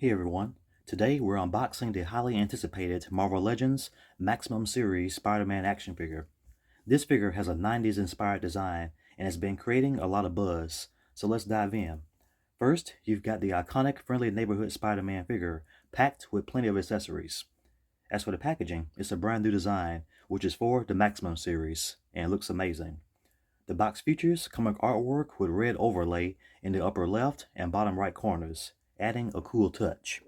Hey everyone, today we're unboxing the highly anticipated Marvel Legends Maximum Series Spider-Man action figure. This figure has a 90s inspired design and has been creating a lot of buzz, so let's dive in. First, you've got the iconic friendly neighborhood Spider-Man figure, packed with plenty of accessories. As for the packaging, it's a brand new design, which is for the Maximum Series, and looks amazing. The box features comic artwork with red overlay in the upper left and bottom right corners, adding a cool touch.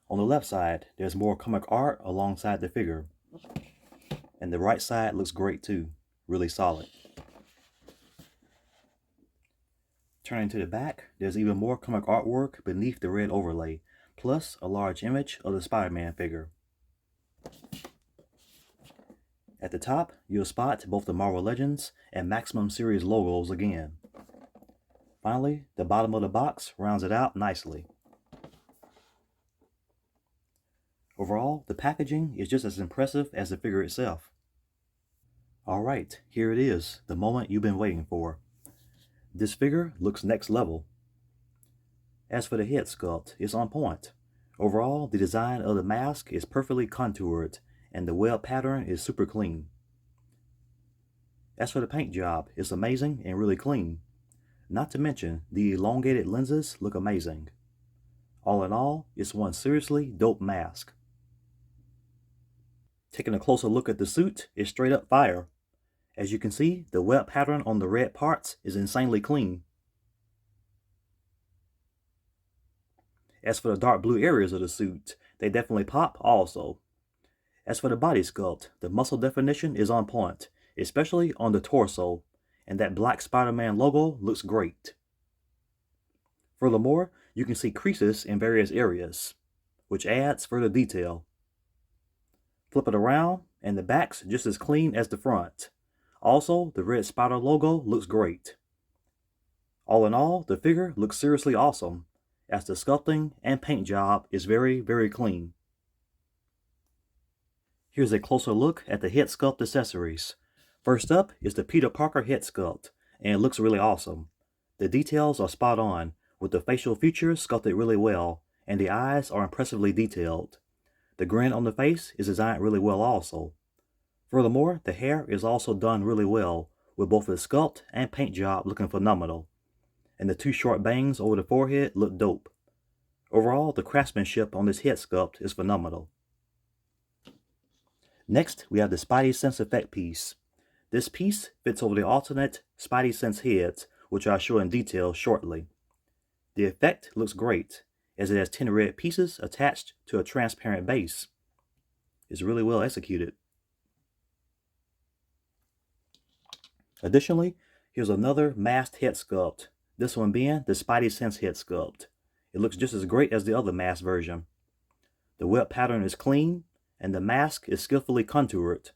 On the left side, there's more comic art alongside the figure, and the right side looks great too, really solid. Turning to the back, there's even more comic artwork beneath the red overlay, plus a large image of the Spider-Man figure. At the top, you'll spot both the Marvel Legends and Maximum Series logos again. Finally, the bottom of the box rounds it out nicely. Overall, the packaging is just as impressive as the figure itself. Alright, here it is, the moment you've been waiting for. This figure looks next level. As for the head sculpt, it's on point. Overall, the design of the mask is perfectly contoured, and the web pattern is super clean. As for the paint job, it's amazing and really clean. Not to mention, the elongated lenses look amazing. All in all, it's one seriously dope mask. Taking a closer look at the suit is straight up fire. As you can see, the web pattern on the red parts is insanely clean. As for the dark blue areas of the suit, they definitely pop also. As for the body sculpt, the muscle definition is on point, especially on the torso, and that black Spider-Man logo looks great. Furthermore, you can see creases in various areas, which adds further detail. Flip it around, and the back's just as clean as the front. Also, the red spider logo looks great. All in all, the figure looks seriously awesome, as the sculpting and paint job is very clean. Here's a closer look at the head sculpt accessories. First up is the Peter Parker head sculpt, and it looks really awesome. The details are spot on, with the facial features sculpted really well, and the eyes are impressively detailed. The grin on the face is designed really well also. Furthermore, the hair is also done really well, with both the sculpt and paint job looking phenomenal. And the two short bangs over the forehead look dope. Overall, the craftsmanship on this head sculpt is phenomenal. Next, we have the Spidey Sense effect piece. This piece fits over the alternate Spidey Sense heads, which I'll show in detail shortly. The effect looks great, as it has 10 red pieces attached to a transparent base. It's really well executed. Additionally, here's another masked head sculpt, this one being the Spidey Sense head sculpt. It looks just as great as the other masked version. The web pattern is clean, and the mask is skillfully contoured.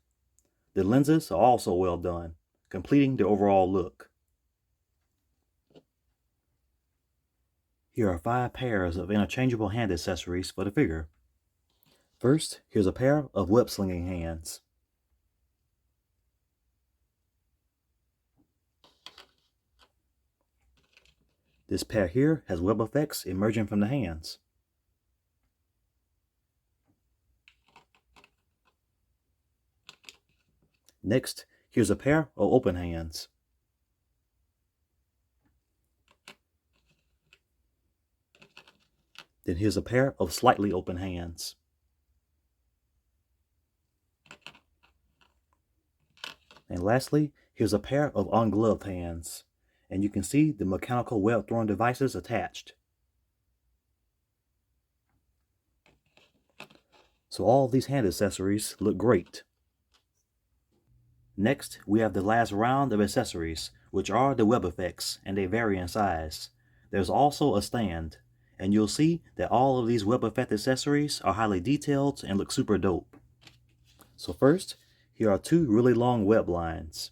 The lenses are also well done, completing the overall look. Here are 5 pairs of interchangeable hand accessories for the figure. First, here's a pair of web-slinging hands. This pair here has web effects emerging from the hands. Next, here's a pair of open hands. Then here's a pair of slightly open hands. And lastly, here's a pair of ungloved hands. And you can see the mechanical web throwing devices attached. So all of these hand accessories look great. Next, we have the last round of accessories, which are the web effects, and they vary in size. There's also a stand, and you'll see that all of these web effect accessories are highly detailed and look super dope. So first, here are 2 really long web lines.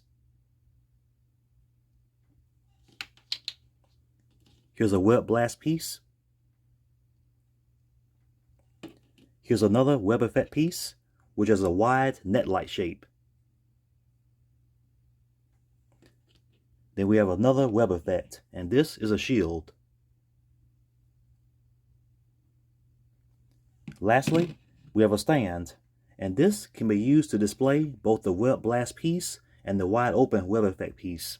Here's a web blast piece. Here's another web effect piece, which has a wide net-like shape. Then we have another web effect, and this is a shield. Lastly, we have a stand, and this can be used to display both the web blast piece and the wide open web effect piece.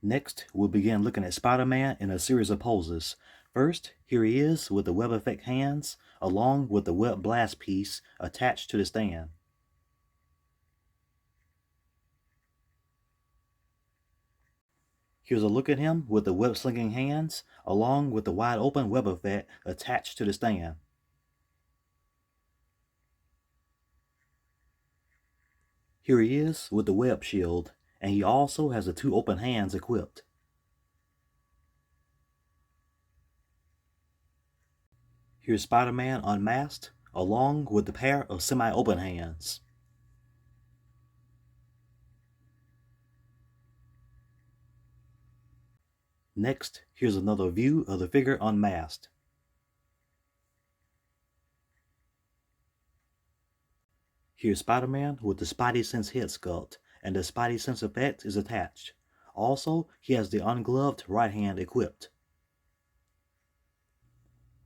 Next, we'll begin looking at Spider-Man in a series of poses. First, here he is with the web effect hands, along with the web blast piece attached to the stand. Here's a look at him with the web-slinging hands, along with the wide open web effect attached to the stand. Here he is with the web shield, and he also has the two open hands equipped. Here's Spider-Man unmasked, along with the pair of semi-open hands. Next, here's another view of the figure unmasked. Here's Spider-Man with the Spidey Sense head sculpt, and the Spidey Sense effect is attached. Also, he has the ungloved right hand equipped.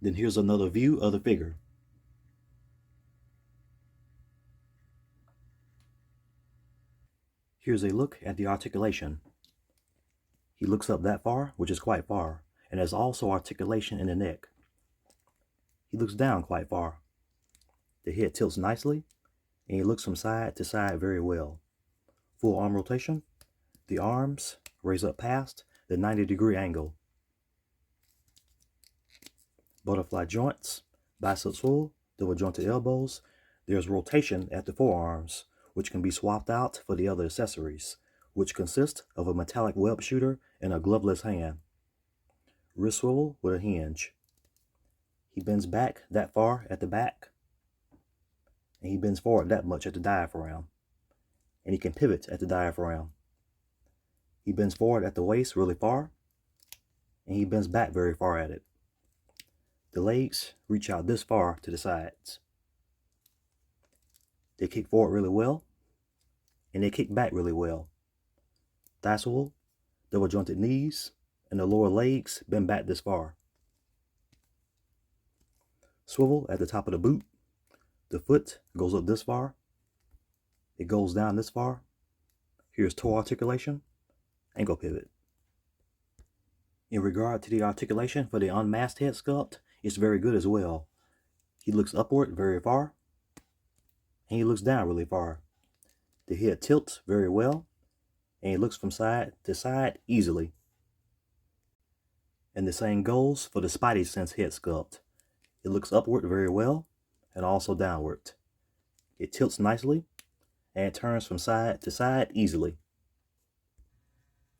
Then here's another view of the figure. Here's a look at the articulation. He looks up that far, which is quite far, and there's also articulation in the neck. He looks down quite far. The head tilts nicely, and he looks from side to side very well. Full arm rotation. The arms raise up past the 90-degree angle. Butterfly joints, biceps full, double jointed elbows. There's rotation at the forearms, which can be swapped out for the other accessories, which consist of a metallic web shooter and a gloveless hand. Wrist swivel with a hinge. He bends back that far at the back, and he bends forward that much at the diaphragm, and he can pivot at the diaphragm. He bends forward at the waist really far, and he bends back very far at it. The legs reach out this far to the sides. They kick forward really well, and they kick back really well. Thigh swivel, double jointed knees, and the lower legs bend back this far. Swivel at the top of the boot. The foot goes up this far. It goes down this far. Here's toe articulation, ankle pivot. In regard to the articulation for the unmasked head sculpt, it's very good as well. He looks upward very far, and he looks down really far. The head tilts very well, and he looks from side to side easily. And the same goes for the Spidey Sense head sculpt. It looks upward very well, and also downward. It tilts nicely, and it turns from side to side easily.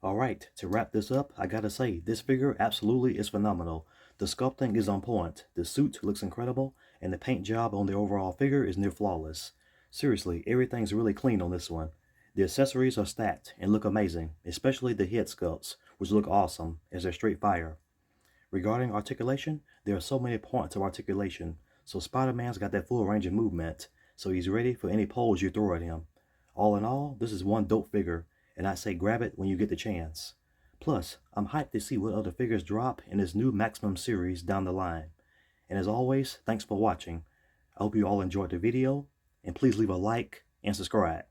Alright, to wrap this up, I gotta say, this figure absolutely is phenomenal. The sculpting is on point, the suit looks incredible, and the paint job on the overall figure is near flawless. Seriously, everything's really clean on this one. The accessories are stacked and look amazing, especially the head sculpts, which look awesome as they're straight fire. Regarding articulation, there are so many points of articulation, so Spider-Man's got that full range of movement, so he's ready for any pose you throw at him. All in all, this is one dope figure, and I say grab it when you get the chance. Plus, I'm hyped to see what other figures drop in this new Maximum series down the line. And as always, thanks for watching. I hope you all enjoyed the video, and please leave a like and subscribe.